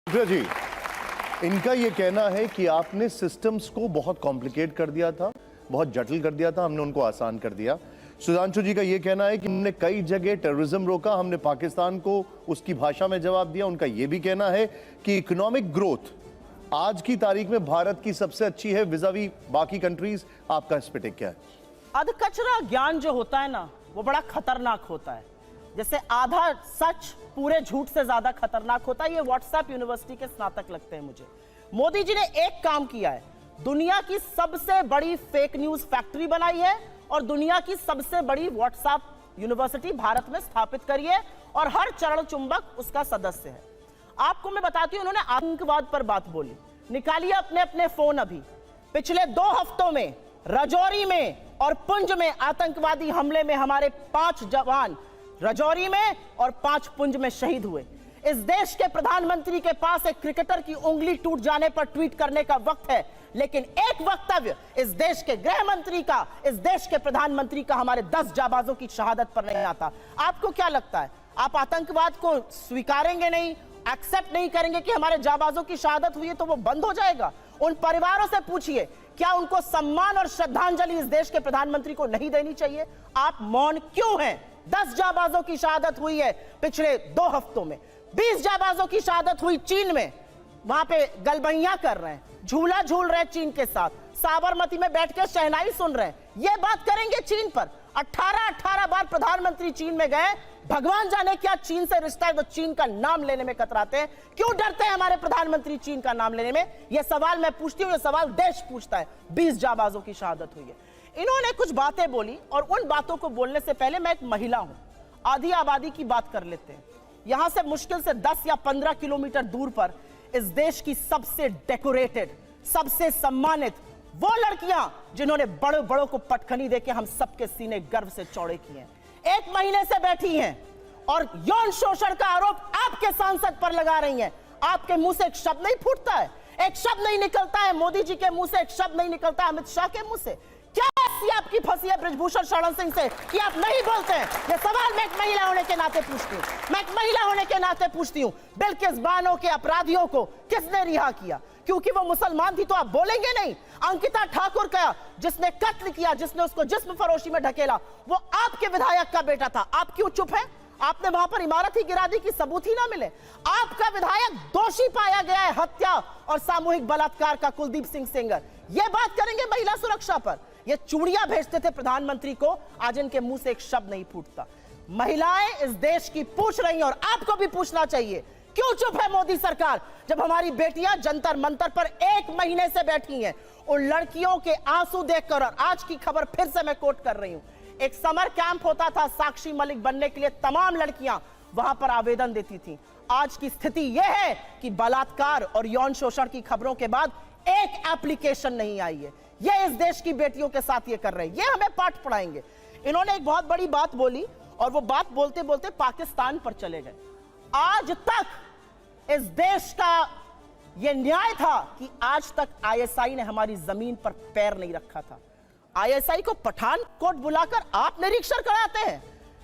जी, इनका ये कहना है कि आपने सिस्टम्स को बहुत कॉम्प्लिकेट कर दिया था, बहुत जटिल कर दिया था, हमने उनको आसान कर दिया। सुधांशु जी का ये कहना है कि हमने कई जगह टेररिज्म रोका, हमने पाकिस्तान को उसकी भाषा में जवाब दिया। उनका ये भी कहना है कि इकोनॉमिक ग्रोथ आज की तारीख में भारत की सबसे अच्छी है विज़ावी बाकी कंट्रीज। आपका इस पे टेक क्या है? अधकचरा ज्ञान जो होता है ना, वो बड़ा खतरनाक होता है। जैसे आधा सच पूरे झूठ से ज्यादा खतरनाक होता है। ये व्हाट्सएप यूनिवर्सिटी के स्नातक लगते हैं मुझे। मोदी जी ने एक काम किया है, दुनिया की सबसे बड़ी फेक न्यूज फैक्ट्री बनाई है और दुनिया की सबसे बड़ी व्हाट्सएप यूनिवर्सिटी भारत में स्थापित करी है और हर चरण चुंबक उसका सदस्य है। आपको मैं बताती हूं, उन्होंने आतंकवाद पर बात बोली। निकालिए अपने अपने फोन अभी। पिछले 2 हफ्तों में राजौरी में और पुंछ में आतंकवादी हमले में हमारे 5 जवान राजौरी में और 5 पुंछ में शहीद हुए। इस देश के प्रधानमंत्री के पास एक क्रिकेटर की उंगली टूट जाने पर ट्वीट करने का वक्त है, लेकिन एक वक्तव्य इस देश के गृह मंत्री का, इस देश के प्रधानमंत्री का हमारे 10 जाबाजों की शहादत पर नहीं आता। आपको क्या लगता है, आप आतंकवाद को स्वीकारेंगे नहीं, एक्सेप्ट नहीं करेंगे कि हमारे जाबाजों की शहादत हुई है तो वो बंद हो जाएगा? उन परिवारों से पूछिए, क्या उनको सम्मान और श्रद्धांजलि इस देश के प्रधानमंत्री को नहीं देनी चाहिए? आप मौन क्यों हैं? 10 जाबाजों की शहादत हुई है पिछले 2 हफ्तों में। 20 जाबाजों की शहादत हुई चीन में, वहां पे गलबैया कर रहे हैं, झूला झूल रहे हैं चीन के साथ, साबरमती में बैठ के शहनाई सुन रहे हैं। ये बात करेंगे चीन पर? 18 बार प्रधानमंत्री चीन में गए, भगवान जाने क्या चीन से रिश्ता है, तो चीन का नाम लेने में कतराते हैं। क्यों डरते हैं हमारे प्रधानमंत्री चीन का नाम लेने में? यह सवाल मैं पूछती हूं, यह सवाल देश पूछता है। 20 जाबाजों की शहादत हुई है। इन्होंने कुछ बातें बोली और उन बातों को बोलने से पहले मैं एक महिला हूं, आधी आबादी की बात कर लेते हैं। यहां से मुश्किल से 10 या 15 किलोमीटर दूर पर इस देश की सबसे डेकोरेटेड, सबसे सम्मानित वो लड़कियां जिन्होंने बड़े बड़ों को पटखनी देके हम सबके सीने गर्व से चौड़े किए हैं, 1 महीने से बैठी हैं और यौन शोषण का आरोप आपके सांसद पर लगा रही हैं। आपके मुंह से एक शब्द नहीं फूटता है, एक शब्द नहीं निकलता है मोदी जी के मुंह से, एक शब्द नहीं निकलता है अमित शाह के मुंह से। क्या ऐसी आपकी फंसी है ब्रजभूषण शरण सिंह से कि आप नहीं बोलते हैं? ये सवाल मैं एक महिला होने के नाते पूछती हूँ, मैं एक महिला होने के नाते पूछती हूँ। बिल्किस बानो के अपराधियों को किसने रिहा किया? क्योंकि वो मुसलमान थी तो आप बोलेंगे नहीं? अंकिता ठाकुर का जिसने कत्ल किया, जिसने उसको जिस्म फरोशी में ढकेला, वो आपके विधायक का बेटा था। आप क्यों चुप है? आपने वहां पर इमारत ही गिरा दी कि सबूत ही ना मिले। आपका विधायक दोषी पाया गया है हत्या और सामूहिक बलात्कार का, कुलदीप सिंह सेंगर। ये बात करेंगे महिला सुरक्षा पर? ये चूड़ियां भेजते थे प्रधानमंत्री को, आज इनके मुंह से एक शब्द नहीं फूटता। महिलाएं इस देश की पूछ रही हैं और आपको भी पूछना चाहिए, क्यों चुप है मोदी सरकार? जब हमारी बेटियां जंतर मंतर पर 1 महीने से बैठी हैं, उन लड़कियों के आंसू देखकर, और आज की खबर फिर से मैं कोट कर रही हूं, एक समर कैंप होता था साक्षी मलिक बनने के लिए, तमाम लड़कियां वहां पर आवेदन देती थी। आज की स्थिति यह है कि बलात्कार और यौन शोषण की खबरों के बाद एक एप्लीकेशन नहीं आई है। ये इस देश की बेटियों के साथ ये कर रहे हैं, ये हमें पाठ पढ़ाएंगे। इन्होंने एक बहुत बड़ी बात बोली और वो बात बोलते बोलते पाकिस्तान पर चले गए। आज तक इस देश का ये न्याय था कि आज तक आईएसआई ने हमारी जमीन पर पैर नहीं रखा था। आईएसआई को पठानकोट बुलाकर आप निरीक्षण कराते हैं,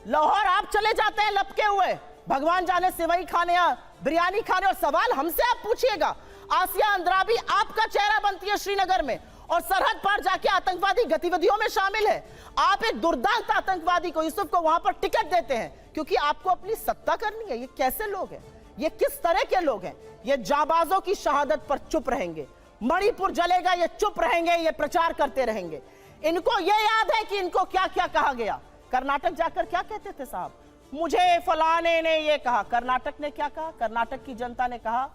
लाहौर आप चले जाते हैं लपके हुए, भगवान जाने सेवई खाने या बिरयानी खाने, और सवाल हमसे आप पूछिएगा। आसिया अंद्राबी आपका चेहरा बनती है श्रीनगर में और सरहद पार जाके आतंकवादी गतिविधियों में शामिल है। आप एक दुर्दांत आतंकवादी को, यूसुफ को वहां पर टिकट देते हैं क्योंकि आपको अपनी सत्ता करनी है। ये कैसे लोग हैं? ये किस तरह के लोग हैं? ये जाबाजों की शहादत पर चुप रहेंगे, मणिपुर जलेगा ये चुप रहेंगे, ये प्रचार करते रहेंगे। इनको ये याद है कि इनको क्या क्या कहा गया। कर्नाटक जाकर क्या कहते थे साहब? मुझे फलाने ने ये कहा। कर्नाटक ने क्या कहा? कर्नाटक की जनता ने कहा,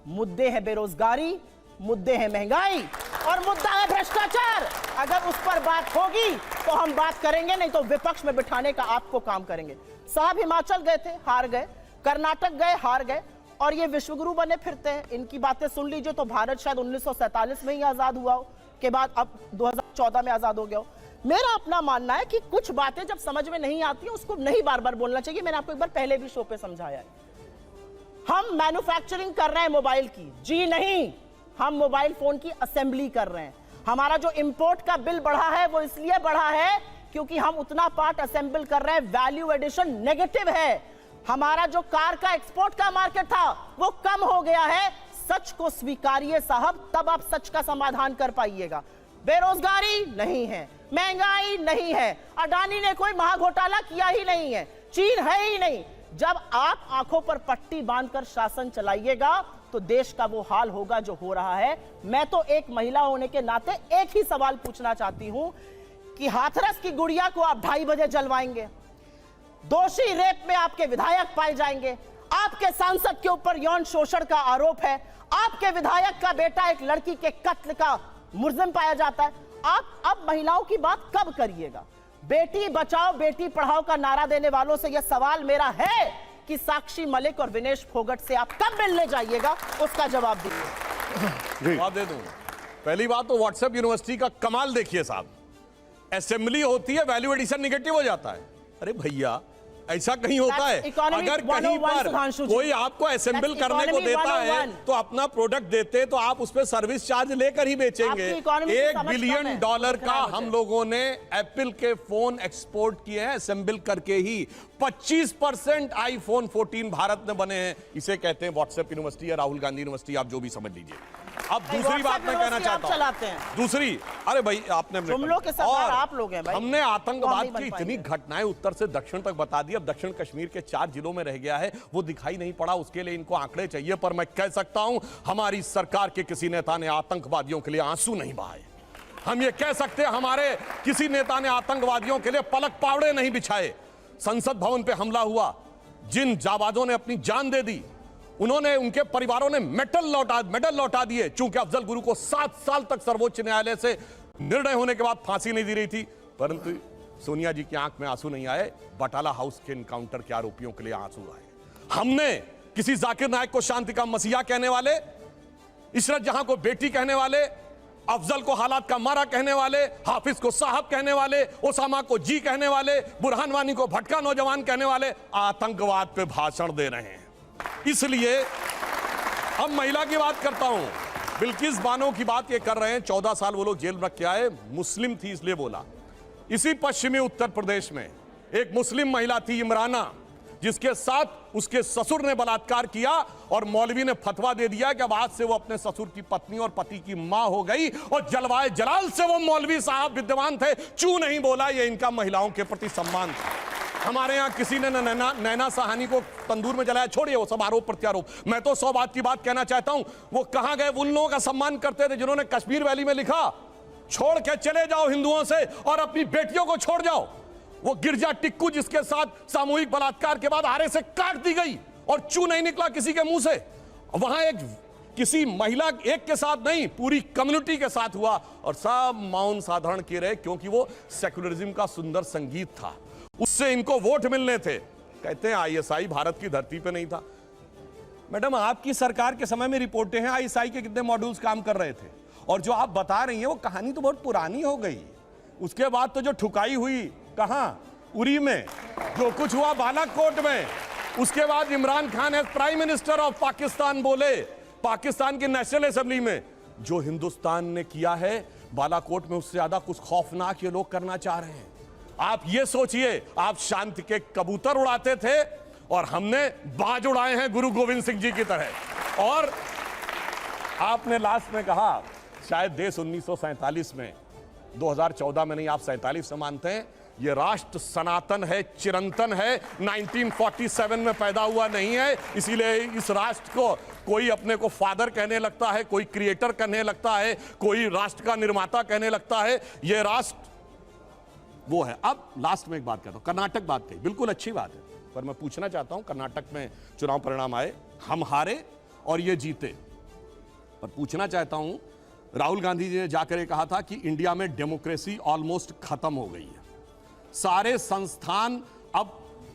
मुद्दे है बेरोजगारी, मुद्दे है महंगाई और मुद्दा है भ्रष्टाचार। अगर उस पर बात होगी तो हम बात करेंगे, नहीं तो विपक्ष में बिठाने का आपको काम करेंगे। साहब हिमाचल गए थे, हार गए, कर्नाटक गए, हार गए, और ये विश्वगुरु बने फिरते हैं। इनकी बातें सुन लीजिए तो भारत शायद 1947 में ही आजाद हुआ हो, के बाद अब 2014 में आजाद हो गया हो। मेरा अपना मानना है कि कुछ बातें जब समझ में नहीं आती है उसको नहीं बार बार बोलना चाहिए। मैंने आपको एक बार पहले भी शो पे समझाया है। हम मैन्युफैक्चरिंग कर रहे हैं मोबाइल की, जी नहीं, हम मोबाइल फोन की असेंबली कर रहे हैं। हमारा जो इंपोर्ट का बिल बढ़ा है वो इसलिए बढ़ा है क्योंकि हम उतना पार्ट असेंबल कर रहे हैं, वैल्यू एडिशन नेगेटिव है। हमारा जो कार का एक्सपोर्ट का मार्केट था वो कम हो गया है। सच को स्वीकारिए साहब, तब आप सच का समाधान कर पाइएगा। बेरोजगारी नहीं है, महंगाई नहीं है, अडानी ने कोई महाघोटाला किया ही नहीं है, चीन है ही नहीं। जब आप आंखों पर पट्टी बांधकर शासन चलाइएगा तो देश का वो हाल होगा जो हो रहा है। मैं तो एक महिला होने के नाते एक ही सवाल पूछना चाहती हूं कि हाथरस की गुड़िया को आप 2:30 बजे जलवाएंगे, दोषी रेप में आपके विधायक पाए जाएंगे, आपके सांसद के ऊपर यौन शोषण का आरोप है, आपके विधायक का बेटा एक लड़की के कत्ल का मुलजिम पाया जाता है। आप अब महिलाओं की बात कब करिएगा? बेटी बचाओ बेटी पढ़ाओ का नारा देने वालों से यह सवाल मेरा है कि साक्षी मलिक और विनेश फोगट से आप कब मिलने जाइएगा, उसका जवाब दीजिए। जवाब दे दूं। पहली बात तो व्हाट्सएप यूनिवर्सिटी का कमाल देखिए साहब, असेंबली होती है, वैल्यू एडिशन निगेटिव हो जाता है। अरे भैया ऐसा कहीं होता है? अगर कहीं पर कोई आपको असेंबल करने को देता है तो अपना प्रोडक्ट देते तो आप उस पर सर्विस चार्ज लेकर ही बेचेंगे। $1 बिलियन का हम लोगों ने एप्पल के फोन एक्सपोर्ट किए हैं असेंबल करके ही। 25% आईफोन 14 भारत में बने हैं। इसे कहते हैं व्हाट्सएप यूनिवर्सिटी या राहुल गांधी यूनिवर्सिटी, आप जो भी समझ लीजिए। अब दूसरी बात मैं कहना चाहता हूं, दूसरी, अरे भाई आपने जुमलों के सरदार आप लोग हैं भाई। हमने आतंकवाद की इतनी घटनाएं उत्तर से दक्षिण तक बता दी। अब दक्षिण कश्मीर के 4 जिलों में रह गया है, वो दिखाई नहीं पड़ा, उसके लिए इनको आंकड़े चाहिए। पर मैं कह सकता हूं हमारी सरकार के किसी नेता ने आतंकवादियों के लिए आंसू नहीं बहाए। हम ये कह सकते हैं हमारे किसी नेता ने आतंकवादियों के लिए पलक पावड़े नहीं बिछाए। संसद भवन पे हमला हुआ, जिन जाबाजों ने अपनी जान दे दी, उन्होंने, उनके परिवारों ने मेडल लौटा दिए। चूंकि अफजल गुरु को 7 साल तक सर्वोच्च न्यायालय से निर्णय होने के बाद फांसी नहीं दी रही थी, परंतु सोनिया जी की आंख में आंसू नहीं आए। बटाला हाउस के एनकाउंटर के आरोपियों के लिए आंसू आए। हमने किसी जाकिर नायक को शांति का मसीहा कहने वाले, इशरत जहां को बेटी कहने वाले, अफजल को हालात का मारा कहने वाले, हाफिज को साहब कहने वाले, ओसामा को जी कहने वाले, बुरहान वानी को भटका नौजवान कहने वाले आतंकवाद पे भाषण दे रहे हैं। इसलिए अब महिला की बात करता हूं। बिल्किस बानो की बात ये कर रहे हैं, 14 साल वो लोग जेल में रख के आए, मुस्लिम थी इसलिए बोला। इसी पश्चिमी उत्तर प्रदेश में एक मुस्लिम महिला थी इमराना, जिसके साथ उसके ससुर ने बलात्कार किया और मौलवी ने फतवा दे दिया कि अब आज से वो अपने ससुर की पत्नी और पति की मां हो गई। और जलवाए जलाल से वो मौलवी साहब विद्यमान थे, चू नहीं बोला। ये इनका महिलाओं के प्रति सम्मान था। हमारे यहां किसी ने नैना साहनी को तंदूर में जलाया, छोड़िए वो सब आरोप प्रत्यारोप। मैं तो 100 बात की बात कहना चाहता हूं, वो कहां गए उन लोगों का सम्मान करते थे जिन्होंने कश्मीर वैली में लिखा, छोड़ के चले जाओ हिंदुओं से और अपनी बेटियों को छोड़ जाओ। वो गिरजा टिक्कू जिसके साथ सामूहिक बलात्कार के बाद आरे से काट दी गई और चू नहीं निकला किसी के मुंह से। वहां एक किसी महिला एक के साथ नहीं, पूरी कम्युनिटी के साथ हुआ और सब मौन साधारण किए रहे, क्योंकि वो सेक्युलरिज्म का सुंदर संगीत था, उससे इनको वोट मिलने थे। कहते हैं आईएसआई भारत की धरती पे नहीं था। मैडम आपकी सरकार के समय में रिपोर्टें हैं आईएसआई के कितने मॉड्यूल्स काम कर रहे थे, और जो आप बता रही हैं वो कहानी तो बहुत पुरानी हो गई। उसके बाद तो जो ठुकाई हुई कहां, उरी में, जो कुछ हुआ बालाकोट में, उसके बाद Imran Khan as prime minister of Pakistan बोले पाकिस्तान की नेशनल असेंबली में, जो हिंदुस्तान ने किया है बालाकोट में उससे ज्यादा कुछ खौफनाक ये लोग करना चाह रहे हैं। आप ये सोचिए, आप शांति के कबूतर उड़ाते थे और हमने बाज उड़ाए हैं गुरु गोविंद सिंह जी की तरह। और आपने लास्ट में कहा शायद देश 1947 में, 2014 में नहीं, आप 47 से मानते हैं, ये राष्ट्र सनातन है, चिरंतन है, 1947 में पैदा हुआ नहीं है। इसीलिए इस राष्ट्र को कोई अपने को फादर कहने लगता है, कोई क्रिएटर कहने लगता है, कोई राष्ट्र का निर्माता कहने लगता है। ये राष्ट्र वो है। अब लास्ट में एक बात करता हूं, कर्नाटक बात कही, बिल्कुल अच्छी बात है, पर मैं पूछना चाहता हूं, कर्नाटक में चुनाव परिणाम आए, हम हारे और ये जीते, पर पूछना चाहता हूं, राहुल गांधी जी ने जाकर कहा था कि इंडिया में डेमोक्रेसी ऑलमोस्ट खत्म हो गई है, सारे संस्थान अब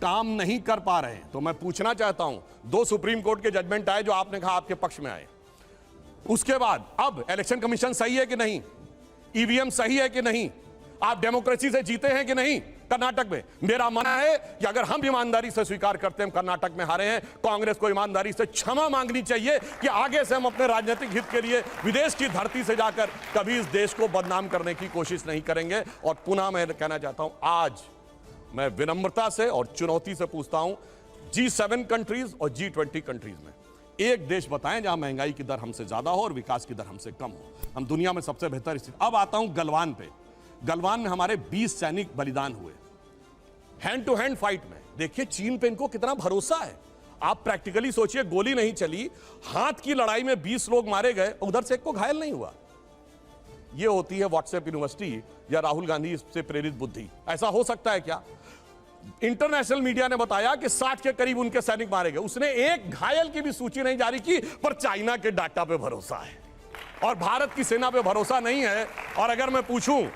काम नहीं कर पा रहे हैं। तो मैं पूछना चाहता हूं, 2 सुप्रीम कोर्ट के जजमेंट आए जो आपने कहा आपके पक्ष में आए, उसके बाद अब इलेक्शन कमीशन सही है कि नहीं, ईवीएम सही है कि नहीं, आप डेमोक्रेसी से जीते हैं कि नहीं कर्नाटक में? मेरा मानना है कि अगर हम ईमानदारी से स्वीकार करते हैं हम कर्नाटक में हारे हैं, कांग्रेस को ईमानदारी से क्षमा मांगनी चाहिए कि आगे से हम अपने राजनीतिक हित के लिए विदेश की धरती से जाकर कभी इस देश को बदनाम करने की कोशिश नहीं करेंगे। और पुनः मैं कहना चाहता हूं, आज मैं विनम्रता से और चुनौती से पूछता हूं, G7 कंट्रीज और G20 कंट्रीज में एक देश बताएं जहां महंगाई की दर हमसे ज्यादा हो और विकास की दर हमसे कम हो। हम दुनिया में सबसे बेहतर स्थिति। अब आता हूं गलवान पे। गलवान में हमारे 20 सैनिक बलिदान हुए हैंड टू हैंड फाइट में। देखिए चीन पे इनको कितना भरोसा है। आप प्रैक्टिकली सोचिए, गोली नहीं चली, हाथ की लड़ाई में 20 लोग मारे गए, उधर से एक को घायल नहीं हुआ। यह होती है व्हाट्सएप यूनिवर्सिटी या राहुल गांधी से प्रेरित बुद्धि। ऐसा हो सकता है क्या? इंटरनेशनल मीडिया ने बताया कि 60 के करीब उनके सैनिक मारे गए। उसने एक घायल की भी सूची नहीं जारी की, पर चाइना के डाटा पे भरोसा है और भारत की सेना पे भरोसा नहीं है। और अगर मैं पूछूं,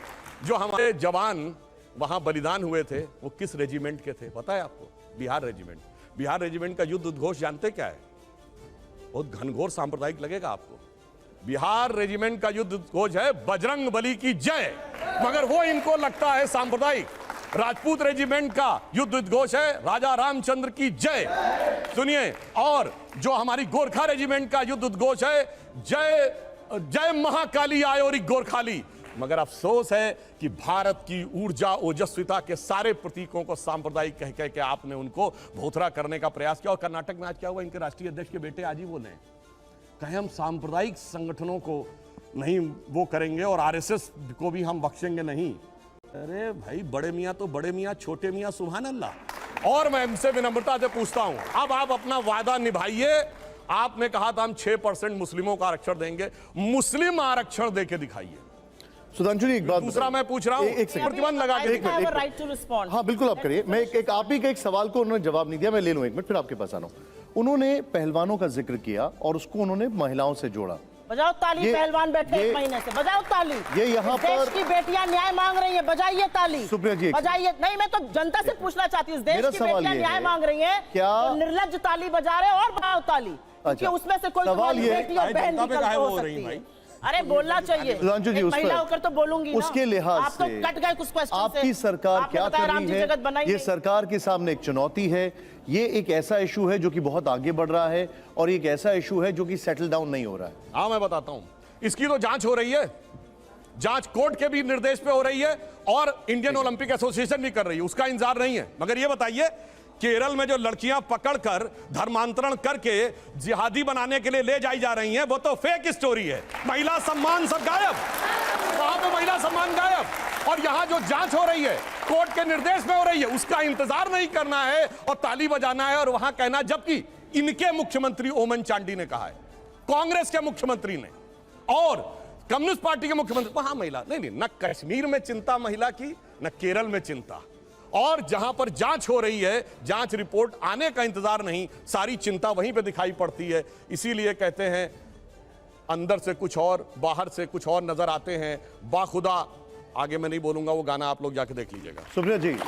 जो हमारे जवान वहां बलिदान हुए थे वो किस रेजिमेंट के थे पता है आपको? बिहार रेजिमेंट। बिहार रेजिमेंट का युद्ध उद्घोष जानते क्या है? बहुत घनघोर सांप्रदायिक लगेगा आपको। बिहार रेजिमेंट का युद्ध उद्घोष है बजरंग बली की जय, मगर वो इनको लगता है सांप्रदायिक। राजपूत रेजिमेंट का युद्ध उद्घोष है राजा रामचंद्र की जय। सुनिए, और जो हमारी गोरखा रेजिमेंट का युद्ध उद्घोष है जय जय महाकाली आयोरी गोरखाली। मगर अफसोस है कि भारत की ऊर्जा ओजस्विता के सारे प्रतीकों को सांप्रदायिक कह कह के आपने उनको भोथरा करने का प्रयास किया। और कर्नाटक में आज क्या हुआ? इनके राष्ट्रीय अध्यक्ष के बेटे आज ही बोले, कहे हम सांप्रदायिक संगठनों को नहीं वो करेंगे और आरएसएस को भी हम बख्शेंगे नहीं। अरे भाई, बड़े मियां तो बड़े मियां, छोटे मियां सुभान अल्लाह। और मैं इनसे विनम्रता से पूछता हूं, अब आप अपना वादा निभाइए। आपने कहा था हम 6% मुस्लिमों का आरक्षण देंगे, मुस्लिम आरक्षण देके दिखाइए। सुधांशु जी एक बात दूसरा मैं पूछ रहा हूं, एक सेकंड प्रतिबंध लगा के दिखाइए। Right to respond. हाँ बिल्कुल आप करिए। मैं एक आप ही के एक सवाल को उन्होंने जवाब नहीं दिया, मैं ले लूं एक मिनट, फिर आपके पास आना हूं। उन्होंने पहलवानों का जिक्र किया और उसको उन्होंने महिलाओं से जोड़ा। बजाओ ताली, पहलवान बैठे एक महीने से, बजाओ ताली। ये यहाँ देश पर की बेटियां न्याय मांग रही हैं, बजाइए ताली। सुप्रिया जी बजाइए। नहीं, मैं तो जनता से पूछना चाहती हूँ, देश मेरा की सवाल बेटियां ये न्याय है, मांग रही हैं, क्या तो निर्लज्ज ताली बजा रहे हो और बजाओ ताली, क्योंकि उसमें से कोई सवाल तुम्हारी ये- बेटी और बहन जनता पे निकल काहे हो बोल रही सकती हैं है। अरे बोलना चाहिए, सुधांशु जी, एक उस पर- महिला होकर तो बोलूंगी ना। उसके लिहाज आप तो से कट गए कुछ क्वेश्चन से। आपकी सरकार आपने क्या बताया कर राम जी रही जगत बनाई है? ये नहीं। सरकार के सामने एक चुनौती है। ये एक ऐसा इशू है जो कि बहुत आगे बढ़ रहा है और एक ऐसा इशू है जो कि सेटल डाउन नहीं हो रहा है। हाँ मैं बताता हूं, इसकी तो जांच हो रही है, जांच कोर्ट के भी निर्देश पे हो रही है और इंडियन ओलंपिक एसोसिएशन भी कर रही है, उसका इंतजार नहीं है। मगर ये बताइए, केरल में जो लड़कियां पकड़कर धर्मांतरण करके जिहादी बनाने के लिए ले जाई जा रही हैं, वो तो फेक स्टोरी है। महिला सम्मान सब गायब, वहां पे महिला सम्मान गायब। और यहां जो जांच हो रही है कोर्ट के निर्देश में हो रही है, उसका इंतजार नहीं करना है और ताली बजाना है और वहां कहना। जबकि इनके मुख्यमंत्री ओमन चांडी ने कहा है, कांग्रेस के मुख्यमंत्री ने और कम्युनिस्ट पार्टी के मुख्यमंत्री, वहां महिला नहीं, न कश्मीर में चिंता महिला की, न केरल में चिंता। और जहां पर जांच हो रही है, जांच रिपोर्ट आने का इंतजार नहीं, सारी चिंता वहीं पे दिखाई पड़ती है। इसीलिए कहते हैं अंदर से कुछ और, बाहर से कुछ और नजर आते हैं। बाखुदा, आगे मैं नहीं बोलूंगा, वो गाना आप लोग जाके देख लीजिएगा। सुप्रिया जी